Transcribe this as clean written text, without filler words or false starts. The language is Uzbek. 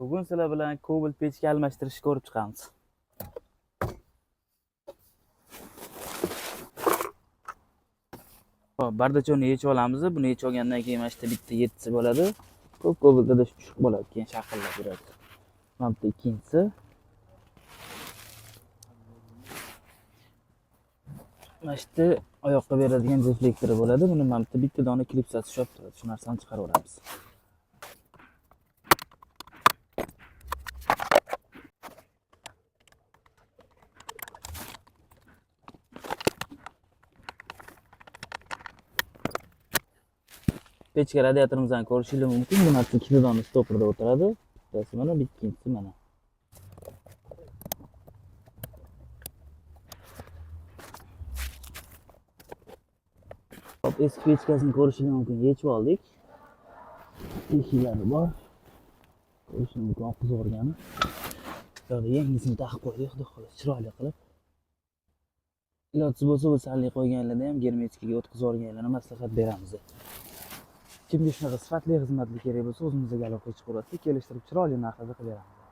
Bugun sizlar bilan Cobalt pechga almashtirishni ko'rib chiqamiz. Hop, bardachoni yechib olamiz. Buni yechib olgandan keyin mana shu bitta 7si bo'ladi. Ko'p Cobaltda tushuq bo'ladi, keyin shaqillab yuradi. Mana bu ikkinchisi. Mana shu oyoqqa beradigan deflektori bo'ladi. Buni mana bu bitta dona klipsasi ushlab turadi. Shu narsani chiqarib olamiz. Pechka radiatorimizdan ko'rishingiz mumkin. Bu narsa ikkita dona stoperda o'tiradi. Bittasi mana, ikkinchisi mana. Hop, eski pechkasini ko'rishingiz mumkin. Yechib oldik. Tekislari bor. Ko'rishingiz mumkin, qizargani. Yo'q, yangisini taqib qo'ydik, xudo xohlasa chiroyli qilib. Ilojsiz bo'lsa, o'salli qo'yganlarda ham germetikaga o'tkazib olganlarni maslahat beramiz. Kimga shunaqa sifatli xizmatli kerak bo'lsa, o'zimizga aloqa chiqib kelishtirib chiroyli narxda qilib beramiz.